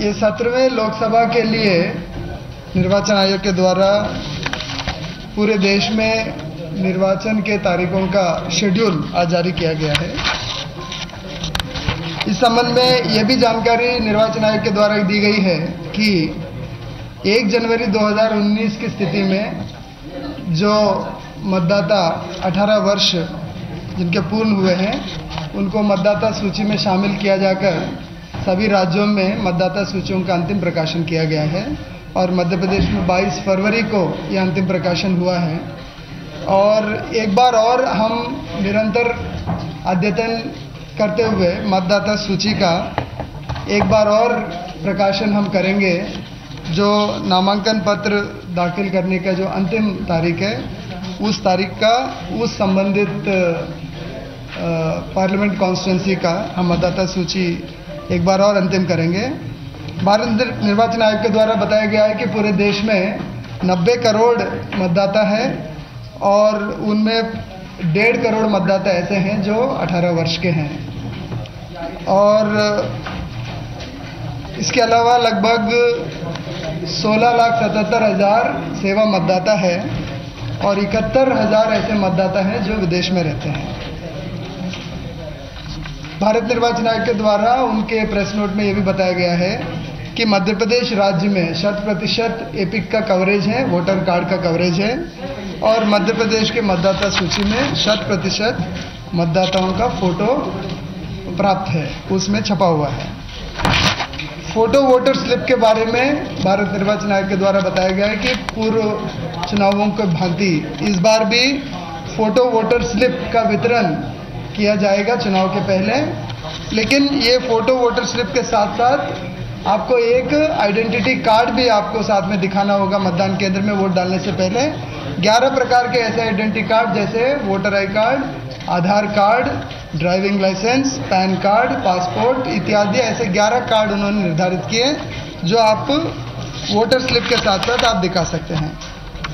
ये 17वें लोकसभा के लिए निर्वाचन आयोग के द्वारा पूरे देश में निर्वाचन के तारीखों का शेड्यूल आज जारी किया गया है। इस संबंध में यह भी जानकारी निर्वाचन आयोग के द्वारा दी गई है कि 1 जनवरी 2019 की स्थिति में जो मतदाता 18 वर्ष जिनके पूर्ण हुए हैं उनको मतदाता सूची में शामिल किया जाकर सभी राज्यों में मतदाता सूचियों का अंतिम प्रकाशन किया गया है और मध्य प्रदेश में 22 फरवरी को यह अंतिम प्रकाशन हुआ है। और एक बार और हम निरंतर अद्यतन करते हुए मतदाता सूची का एक बार और प्रकाशन हम करेंगे। जो नामांकन पत्र दाखिल करने का जो अंतिम तारीख है उस तारीख का उस संबंधित पार्लियामेंट कॉन्स्टिट्यूंसी का हम मतदाता सूची एक बार और अंतिम करेंगे। भारत निर्वाचन आयोग के द्वारा बताया गया है कि पूरे देश में 90 करोड़ मतदाता है और उनमें 1.5 करोड़ मतदाता ऐसे हैं जो 18 वर्ष के हैं और इसके अलावा लगभग 16,77,000 सेवा मतदाता है और 71,000 ऐसे मतदाता हैं जो विदेश में रहते हैं। भारत निर्वाचन आयोग के द्वारा उनके प्रेस नोट में यह भी बताया गया है कि मध्य प्रदेश राज्य में 100% एपिक का कवरेज है, वोटर कार्ड का कवरेज है और मध्य प्रदेश के मतदाता सूची में 100% मतदाताओं का फोटो प्राप्त है, उसमें छपा हुआ है। फोटो वोटर स्लिप के बारे में भारत निर्वाचन आयोग के द्वारा बताया गया है कि पूर्व चुनावों के भांति इस बार भी फोटो वोटर स्लिप का वितरण किया जाएगा चुनाव के पहले। लेकिन ये फोटो वोटर स्लिप के साथ साथ आपको एक आइडेंटिटी कार्ड भी आपको साथ में दिखाना होगा मतदान केंद्र में वोट डालने से पहले। 11 प्रकार के ऐसे आइडेंटिटी कार्ड जैसे voter I card, Aadhaar card, driving licence, PAN card, passport इत्यादि ऐसे 11 कार्ड उन्होंने निर्धारित किए जो आप वोटर स्लिप के साथ साथ आप दिखा सकते हैं।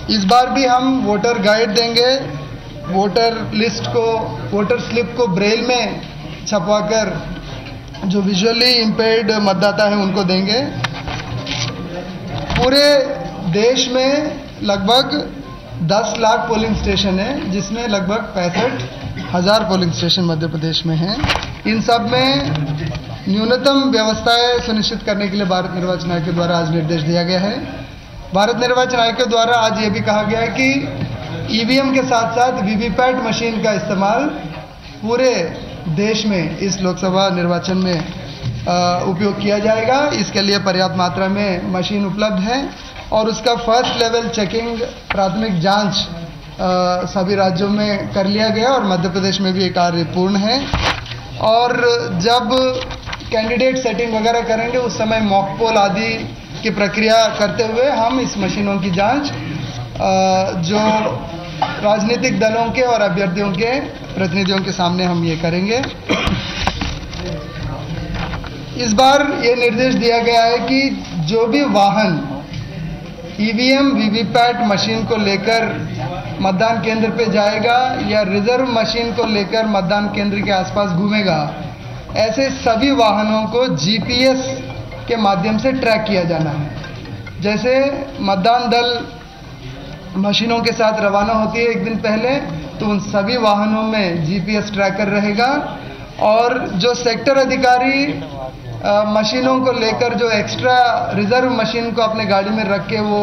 इस बार भी हम वोटर गाइड देंगे, वोटर लिस्ट को, वोटर स्लिप को ब्रेल में छपवाकर जो विजुअली इम्पेयर्ड मतदाता है उनको देंगे। पूरे देश में लगभग 10 लाख पोलिंग स्टेशन है जिसमें लगभग 65,000 पोलिंग स्टेशन मध्य प्रदेश में हैं। इन सब में न्यूनतम व्यवस्थाएं सुनिश्चित करने के लिए भारत निर्वाचन आयोग के द्वारा आज निर्देश दिया गया है। भारत निर्वाचन आयोग के द्वारा आज ये भी कहा गया है कि ईवीएम के साथ साथ वीवीपैट मशीन का इस्तेमाल पूरे देश में इस लोकसभा निर्वाचन में उपयोग किया जाएगा। इसके लिए पर्याप्त मात्रा में मशीन उपलब्ध है और उसका फर्स्ट लेवल चेकिंग प्राथमिक जांच सभी राज्यों में कर लिया गया और मध्य प्रदेश में भी ये कार्य पूर्ण है। और जब कैंडिडेट सेटिंग वगैरह करेंगे उस समय मॉक पोल आदि की प्रक्रिया करते हुए हम इस मशीनों की जांच जो राजनीतिक दलों के और अभ्यर्थियों के प्रतिनिधियों के सामने हम ये करेंगे। इस बार ये निर्देश दिया गया है कि जो भी वाहन ईवीएम वीवीपैट मशीन को लेकर मतदान केंद्र पे जाएगा या रिजर्व मशीन को लेकर मतदान केंद्र के आसपास घूमेगा, ऐसे सभी वाहनों को जीपीएस के माध्यम से ट्रैक किया जाना है। जैसे मतदान दल मशीनों के साथ रवाना होती है एक दिन पहले, तो उन सभी वाहनों में जीपीएस ट्रैकर रहेगा और जो सेक्टर अधिकारी मशीनों को लेकर जो एक्स्ट्रा रिजर्व मशीन को अपने गाड़ी में रख के वो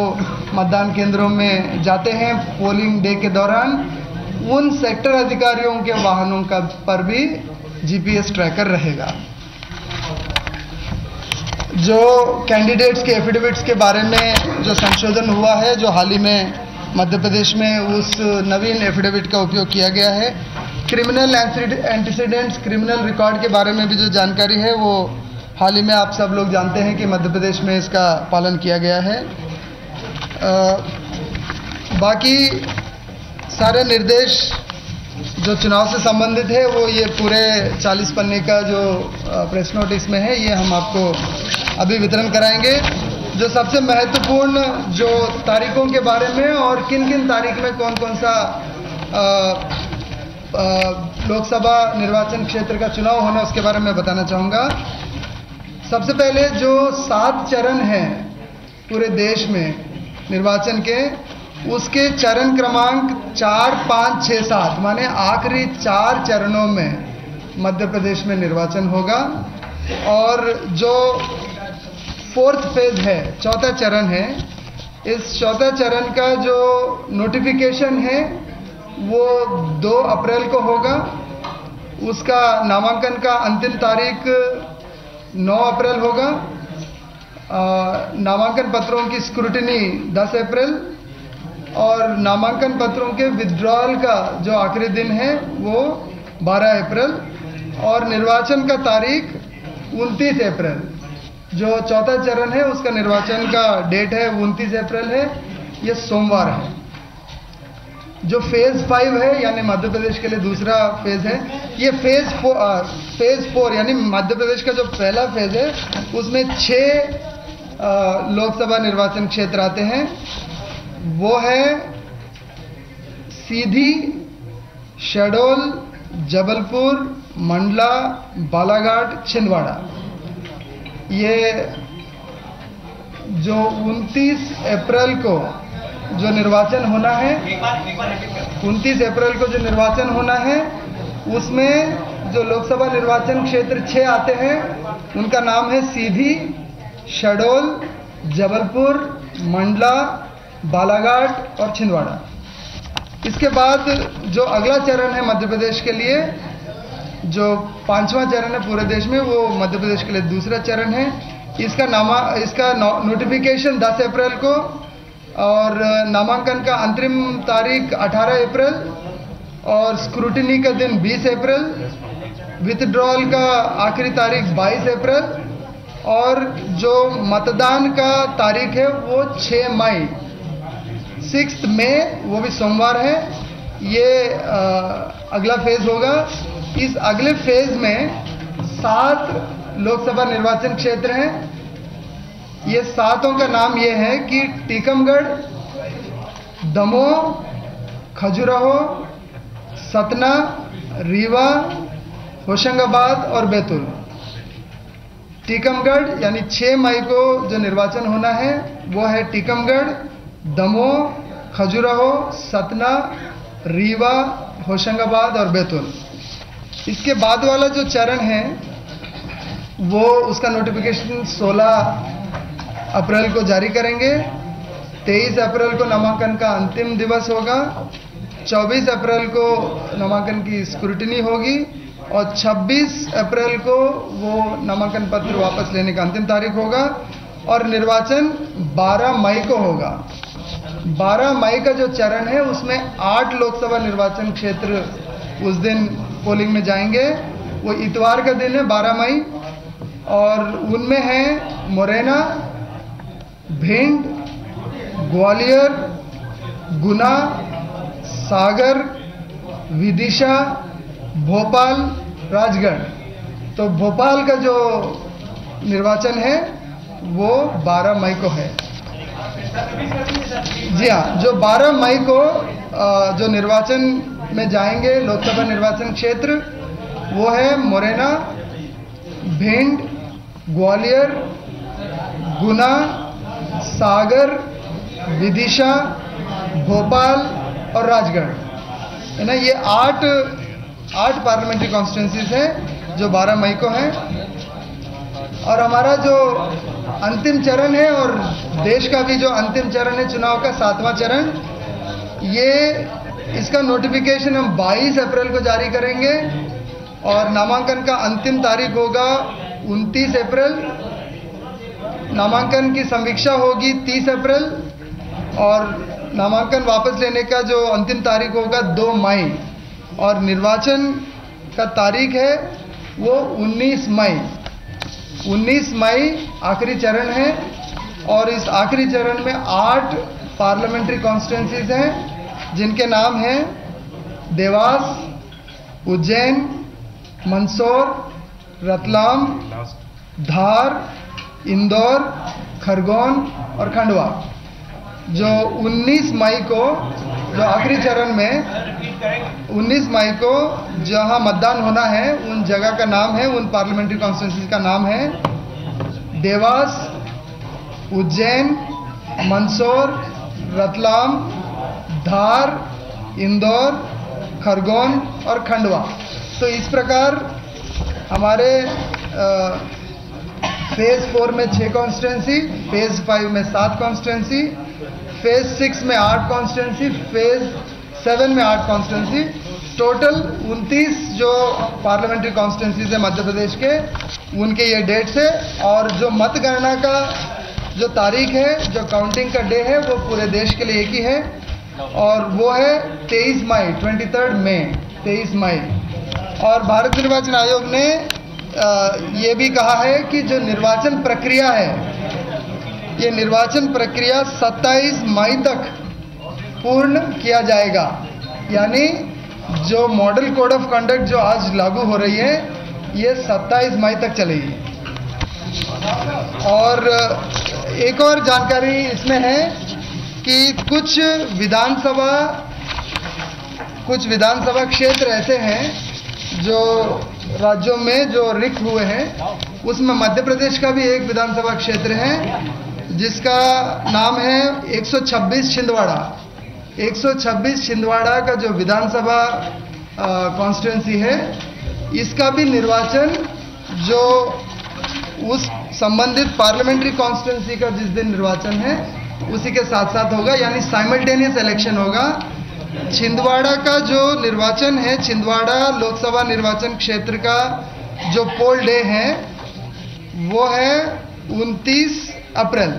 मतदान केंद्रों में जाते हैं पोलिंग डे के दौरान, उन सेक्टर अधिकारियों के वाहनों का पर भी जीपीएस ट्रैकर रहेगा। जो कैंडिडेट्स के एफिडेविट्स के बारे में जो संशोधन हुआ है, जो हाल ही में मध्य प्रदेश में उस नवीन एफिडेविट का उपयोग किया गया है। क्रिमिनल एंटीसीडेंट्स, क्रिमिनल रिकॉर्ड के बारे में भी जो जानकारी है वो हाल ही में आप सब लोग जानते हैं कि मध्य प्रदेश में इसका पालन किया गया है। बाकी सारे निर्देश जो चुनाव से संबंधित है वो ये पूरे 40 पन्ने का जो प्रेस नोटिस में है ये हम आपको अभी वितरण कराएंगे। जो सबसे महत्वपूर्ण जो तारीखों के बारे में और किन किन तारीख में कौन कौन सा लोकसभा निर्वाचन क्षेत्र का चुनाव होना उसके बारे में बताना चाहूँगा। सबसे पहले जो 7 चरण हैं पूरे देश में निर्वाचन के, उसके चरण क्रमांक 4, 5, 6, 7 माने आखिरी 4 चरणों में मध्य प्रदेश में निर्वाचन होगा। और जो 4th फेज है, चौथा चरण है, इस चौथा चरण का जो नोटिफिकेशन है वो 2 अप्रैल को होगा। उसका नामांकन का अंतिम तारीख 9 अप्रैल होगा। नामांकन पत्रों की स्क्रूटिनी 10 अप्रैल और नामांकन पत्रों के विड्रॉल का जो आखिरी दिन है वो 12 अप्रैल और निर्वाचन का तारीख 29 अप्रैल। जो चौथा चरण है उसका निर्वाचन का डेट है 29 अप्रैल है, ये सोमवार है। जो फेज 5 है यानी मध्य प्रदेश के लिए दूसरा फेज है, ये फेज 4 यानी मध्य प्रदेश का जो पहला फेज है उसमें 6 लोकसभा निर्वाचन क्षेत्र आते हैं। वो है सीधी, शहडोल, जबलपुर, मंडला, बालाघाट, छिंदवाड़ा। ये जो 29 अप्रैल को जो निर्वाचन होना है, 29 अप्रैल को जो निर्वाचन होना है उसमें जो लोकसभा निर्वाचन क्षेत्र 6 आते हैं उनका नाम है सीधी, शहडोल, जबलपुर, मंडला, बालाघाट और छिंदवाड़ा। इसके बाद जो अगला चरण है मध्य प्रदेश के लिए, जो 5वां चरण है पूरे देश में, वो मध्य प्रदेश के लिए दूसरा चरण है। इसका नोटिफिकेशन 10 अप्रैल को और नामांकन का अंतरिम तारीख 18 अप्रैल और स्क्रूटिनी का दिन 20 अप्रैल, विथड्रॉल का आखिरी तारीख 22 अप्रैल और जो मतदान का तारीख है वो 6 मई, 6 मई, वो भी सोमवार है। ये अगला फेज होगा। इस अगले फेज में 7 लोकसभा निर्वाचन क्षेत्र हैं। ये 7 का नाम ये है कि टीकमगढ़, दमोह, खजुराहो, सतना, रीवा, होशंगाबाद और बैतूल। टीकमगढ़ यानी 6 मई को जो निर्वाचन होना है वो है टीकमगढ़, दमोह, खजुराहो, सतना, रीवा, होशंगाबाद और बैतूल। इसके बाद वाला जो चरण है वो उसका नोटिफिकेशन 16 अप्रैल को जारी करेंगे। 23 अप्रैल को नामांकन का अंतिम दिवस होगा। 24 अप्रैल को नामांकन की स्क्रूटिनी होगी और 26 अप्रैल को वो नामांकन पत्र वापस लेने का अंतिम तारीख होगा और निर्वाचन 12 मई को होगा। 12 मई का जो चरण है उसमें 8 लोकसभा निर्वाचन क्षेत्र उस दिन पोलिंग में जाएंगे। वो इतवार का दिन है 12 मई और उनमें हैं मुरैना, भिंड, ग्वालियर, गुना, सागर, विदिशा, भोपाल, राजगढ़। तो भोपाल का जो निर्वाचन है वो 12 मई को है। जी हाँ, जो 12 मई को जो निर्वाचन में जाएंगे लोकसभा निर्वाचन क्षेत्र वो है मुरैना, भिंड, ग्वालियर, गुना, सागर, विदिशा, भोपाल और राजगढ़, है ना। ये 8 पार्लियामेंट्री कॉन्स्टिट्यूंसीज हैं जो 12 मई को हैं। और हमारा जो अंतिम चरण है और देश का भी जो अंतिम चरण है चुनाव का 7वां चरण, ये इसका नोटिफिकेशन हम 22 अप्रैल को जारी करेंगे और नामांकन का अंतिम तारीख होगा 29 अप्रैल। नामांकन की समीक्षा होगी 30 अप्रैल और नामांकन वापस लेने का जो अंतिम तारीख होगा 2 मई और निर्वाचन का तारीख है वो 19 मई। 19 मई आखिरी चरण है और इस आखिरी चरण में 8 पार्लियामेंट्री कॉन्स्टिट्यूंसीज हैं जिनके नाम हैं देवास, उज्जैन, मंदसौर, रतलाम, धार, इंदौर, खरगोन और खंडवा। जो 19 मई को जो आखिरी चरण में 19 मई को जहां मतदान होना है उन जगह का नाम है, उन पार्लियामेंट्री कॉन्स्टिट्यूंसी का नाम है देवास, उज्जैन, मंदसौर, रतलाम, धार, इंदौर, खरगोन और खंडवा। तो इस प्रकार हमारे फेज 4 में 6 कॉन्स्टिट्यूंसी, फेज 5 में 7 कॉन्स्टिट्यूंसी, फेज 6 में 8 कॉन्स्टिट्यूंसी, फेज 7 में 8 कॉन्स्टिट्यूंसी, टोटल 29 जो पार्लियामेंट्री कॉन्स्टिट्यूंसीज है मध्य प्रदेश के, उनके ये डेट्स है। और जो मतगणना का जो तारीख है, जो काउंटिंग का डे है, वो पूरे देश के लिए एक ही है और वो है 23 मई, 23 मई, 23 मई। और भारत निर्वाचन आयोग ने ये भी कहा है कि जो निर्वाचन प्रक्रिया है, ये निर्वाचन प्रक्रिया 27 मई तक पूर्ण किया जाएगा। यानी जो मॉडल कोड ऑफ कंडक्ट जो आज लागू हो रही है, ये 27 मई तक चलेगी। और एक और जानकारी इसमें है कि कुछ विधानसभा क्षेत्र ऐसे हैं जो राज्यों में जो रिक्त हुए हैं, उसमें मध्य प्रदेश का भी एक विधानसभा क्षेत्र है जिसका नाम है 126 छिंदवाड़ा। 126 छिंदवाड़ा का जो विधानसभा कॉन्स्टिट्यूंसी है, इसका भी निर्वाचन जो उस संबंधित पार्लियामेंट्री कॉन्स्टिट्यूंसी का जिस दिन निर्वाचन है उसी के साथ साथ होगा, यानी साइमल्टेनियस इलेक्शन होगा। छिंदवाड़ा का जो निर्वाचन है, छिंदवाड़ा लोकसभा निर्वाचन क्षेत्र का जो पोल डे है वो है 29 अप्रैल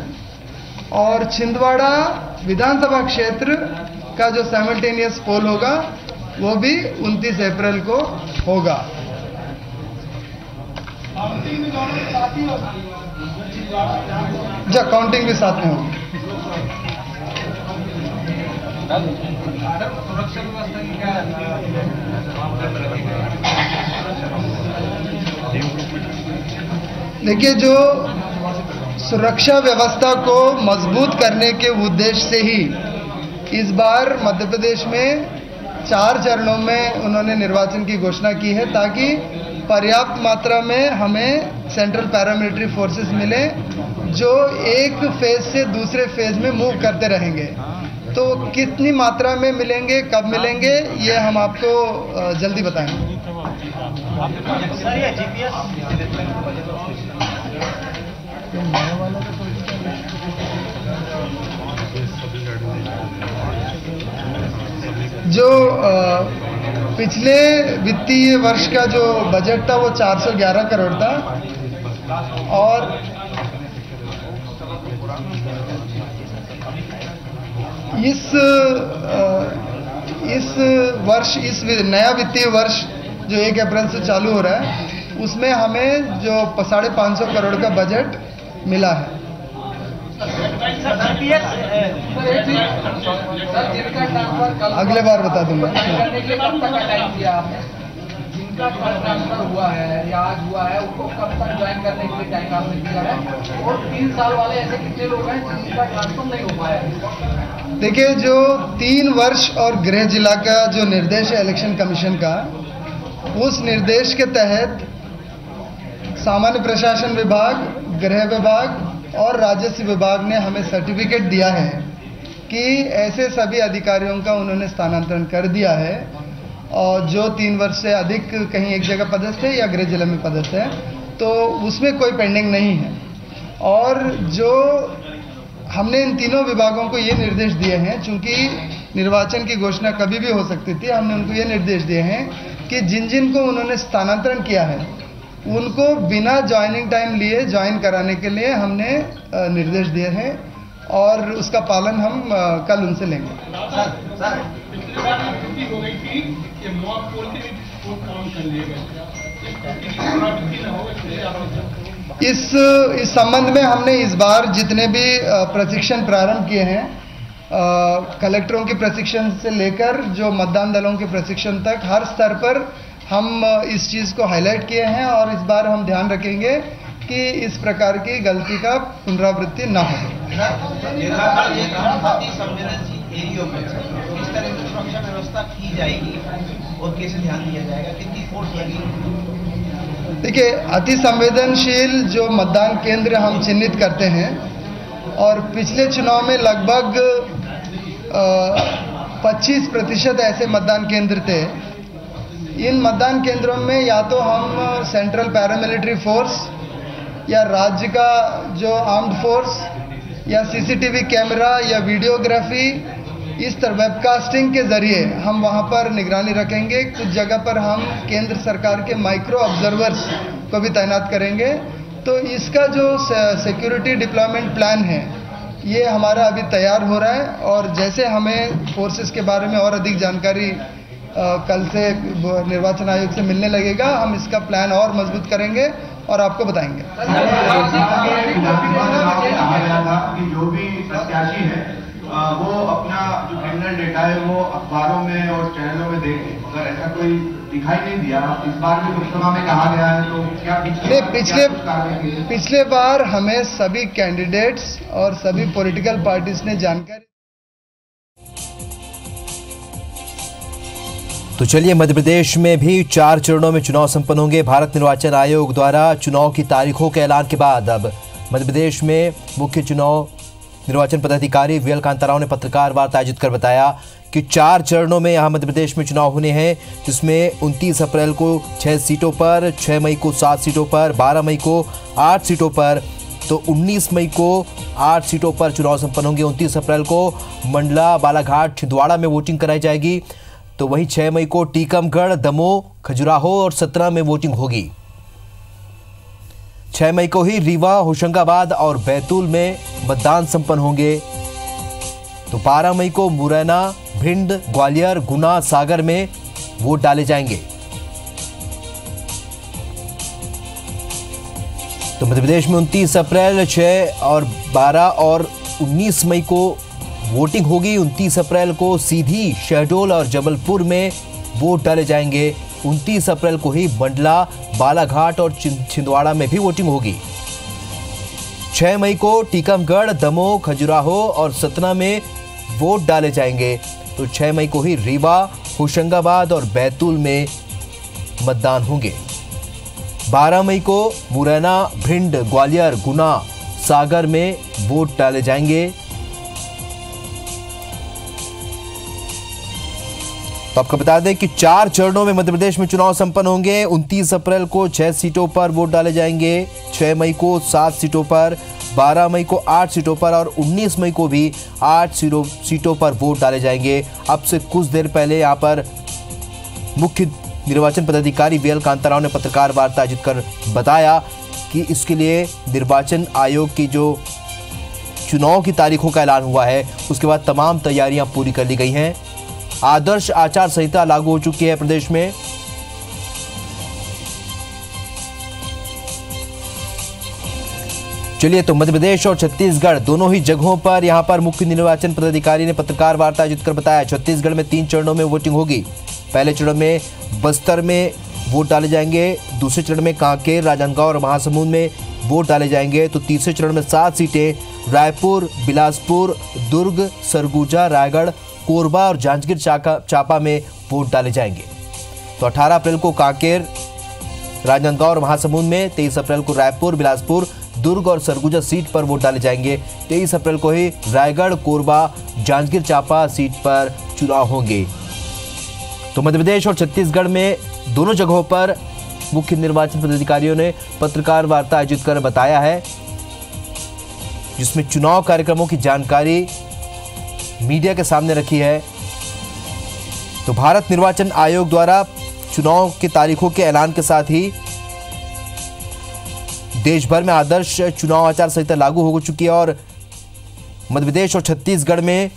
और छिंदवाड़ा विधानसभा क्षेत्र का जो साइमल्टेनियस पोल होगा वो भी 29 अप्रैल को होगा। काउंटिंग भी साथ में होगी। देखिए, जो सुरक्षा व्यवस्था को मजबूत करने के उद्देश्य से ही इस बार मध्य प्रदेश में 4 चरणों में उन्होंने निर्वाचन की घोषणा की है, ताकि पर्याप्त मात्रा में हमें सेंट्रल पैरामिलिट्री फोर्सेस मिले जो एक फेज से दूसरे फेज में मूव करते रहेंगे। तो कितनी मात्रा में मिलेंगे, कब मिलेंगे, ये हम आपको जल्दी बताएंगे। जो पिछले वित्तीय वर्ष का जो बजट था वो 411 करोड़ था और इस वर्ष, इस नया वित्तीय वर्ष जो 1 अप्रैल से चालू हो रहा है, उसमें हमें जो 550 करोड़ का बजट मिला है। अगले बार बता दूंगा। जिनका ट्रांसफर हुआ है या आज हुआ है, उनको कब तक ज्वाइन करने के लिए टाइम आपने दिया है? और 3 साल वाले ऐसे कितने लोग हैं जिनका ट्रांसफर नहीं हो पाया? देखिए, जो 3 वर्ष और गृह जिला का जो निर्देश है इलेक्शन कमीशन का, उस निर्देश के तहत सामान्य प्रशासन विभाग, गृह विभाग और राजस्व विभाग ने हमें सर्टिफिकेट दिया है कि ऐसे सभी अधिकारियों का उन्होंने स्थानांतरण कर दिया है और जो 3 वर्ष से अधिक कहीं एक जगह पदस्थ है या गृह जिला में पदस्थ है, तो उसमें कोई पेंडिंग नहीं है। और जो हमने इन तीनों विभागों को ये निर्देश दिए हैं, चूंकि निर्वाचन की घोषणा कभी भी हो सकती थी, हमने उनको ये निर्देश दिए हैं कि जिन जिन को उन्होंने स्थानांतरण किया है उनको बिना ज्वाइनिंग टाइम लिए ज्वाइन कराने के लिए हमने निर्देश दिए हैं और उसका पालन हम कल उनसे लेंगे। इस संबंध में हमने इस बार जितने भी प्रशिक्षण प्रारंभ किए हैं, कलेक्टरों के प्रशिक्षण से लेकर जो मतदान दलों के प्रशिक्षण तक, हर स्तर पर हम इस चीज़ को हाईलाइट किए हैं और इस बार हम ध्यान रखेंगे कि इस प्रकार की गलती का पुनरावृत्ति न हो। किस तरह की सुरक्षा व्यवस्था की जाएगी और कैसे ध्यान दिया जाएगा, कितनी फोर्स लगेगी? देखिए, अति संवेदनशील जो मतदान केंद्र हम चिन्हित करते हैं और पिछले चुनाव में लगभग 25% ऐसे मतदान केंद्र थे। इन मतदान केंद्रों में या तो हम सेंट्रल पैरामिलिट्री फोर्स या राज्य का जो आर्म्ड फोर्स या सीसीटीवी कैमरा या वीडियोग्राफी, इस तरह वेबकास्टिंग के जरिए हम वहां पर निगरानी रखेंगे। कुछ जगह पर हम केंद्र सरकार के माइक्रो ऑब्जर्वर्स को भी तैनात करेंगे। तो इसका जो सिक्योरिटी डिप्लॉयमेंट प्लान है, ये हमारा अभी तैयार हो रहा है और जैसे हमें फोर्सेस के बारे में और अधिक जानकारी कल से निर्वाचन आयोग से मिलने लगेगा, हम इसका प्लान और मजबूत करेंगे और आपको बताएंगे। जो भी प्रत्याशी है वो अपना जो क्रिमिनल डेटा है वो अखबारों में और चैनलों में देखें, अगर ऐसा कोई दिखाई नहीं दिया, इस बार भी लोकसभा में कहा गया है, तो क्या पिछले बार हमें सभी कैंडिडेट्स और सभी पॉलिटिकल पार्टीज ने जानकारी। तो चलिए, मध्य प्रदेश में भी 4 चरणों में चुनाव संपन्न होंगे। भारत निर्वाचन आयोग द्वारा चुनाव की तारीखों के ऐलान के बाद अब मध्य प्रदेश में मुख्य चुनाव निर्वाचन पदाधिकारी वीएल कांताराव ने पत्रकार वार्ता आयोजित कर बताया कि 4 चरणों में यहां मध्य प्रदेश में चुनाव होने हैं, जिसमें 29 अप्रैल को 6 सीटों पर, 6 मई को 7 सीटों पर, 12 मई को 8 सीटों पर, तो 19 मई को 8 सीटों पर चुनाव संपन्न होंगे। 29 अप्रैल को मंडला, बालाघाट, छिंदवाड़ा में वोटिंग कराई जाएगी। तो वहीं 6 मई को टीकमगढ़, दमोह, खजुराहो और सतना में वोटिंग होगी। 6 मई को ही रीवा, होशंगाबाद और बैतूल में मतदान संपन्न होंगे। तो 12 मई को मुरैना, भिंड, ग्वालियर, गुना, सागर में वोट डाले जाएंगे। तो मध्य प्रदेश में 29 अप्रैल, 6 और 12 और 19 मई को वोटिंग होगी। 29 अप्रैल को सीधी, शहडोल और जबलपुर में वोट डाले जाएंगे। 29 अप्रैल को ही मंडला, बालाघाट और छिंदवाड़ा में भी वोटिंग होगी। 6 मई को टीकमगढ़, दमोह, खजुराहो और सतना में वोट डाले जाएंगे। तो 6 मई को ही रीवा, होशंगाबाद और बैतूल में मतदान होंगे। 12 मई को मुरैना, भिंड, ग्वालियर, गुना, सागर में वोट डाले जाएंगे। तो आपको बता दें कि 4 चरणों में मध्य प्रदेश में चुनाव संपन्न होंगे। 29 अप्रैल को 6 सीटों पर वोट डाले जाएंगे, 6 मई को 7 सीटों पर, 12 मई को 8 सीटों पर और 19 मई को भी 8 सीटों पर वोट डाले जाएंगे। अब से कुछ देर पहले यहाँ पर मुख्य निर्वाचन पदाधिकारी वीएल कांताराव ने पत्रकार वार्ता आयोजित कर बताया कि इसके लिए निर्वाचन आयोग की जो चुनाव की तारीखों का ऐलान हुआ है, उसके बाद तमाम तैयारियां पूरी कर ली गई हैं। आदर्श आचार संहिता लागू हो चुकी है प्रदेश में। चलिए, तो मध्य प्रदेश और छत्तीसगढ़ दोनों ही जगहों पर यहां पर मुख्य निर्वाचन पदाधिकारी ने पत्रकार वार्ता आयोजित कर बताया। छत्तीसगढ़ में 3 चरणों में वोटिंग होगी। पहले चरण में बस्तर में वोट डाले जाएंगे, दूसरे चरण में कांकेर, राजनांदगांव और महासमुंद में वोट डाले जाएंगे। तो तीसरे चरण में 7 सीटें रायपुर, बिलासपुर, दुर्ग, सरगुजा, रायगढ़, कोरबा और जांजगीर चांपा में वोट डाले जाएंगे। तो 18 अप्रैल को कांकेर, राजनांदगांव और महासमुंद में, 23 अप्रैल को रायपुर, बिलासपुर, दुर्ग और सरगुजा सीट पर वोट डाले जाएंगे। 23 अप्रैल को ही रायगढ़, कोरबा, जांजगीर चांपा सीट पर चुनाव होंगे। तो मध्य प्रदेश और छत्तीसगढ़ में दोनों जगहों पर मुख्य निर्वाचन पदाधिकारियों ने पत्रकार वार्ता आयोजित कर बताया है, जिसमें चुनाव कार्यक्रमों की जानकारी मीडिया के सामने रखी है। तो भारत निर्वाचन आयोग द्वारा चुनाव की तारीखों के ऐलान के साथ ही देश भर में आदर्श चुनाव आचार संहिता लागू हो चुकी है और मध्य प्रदेश और छत्तीसगढ़ में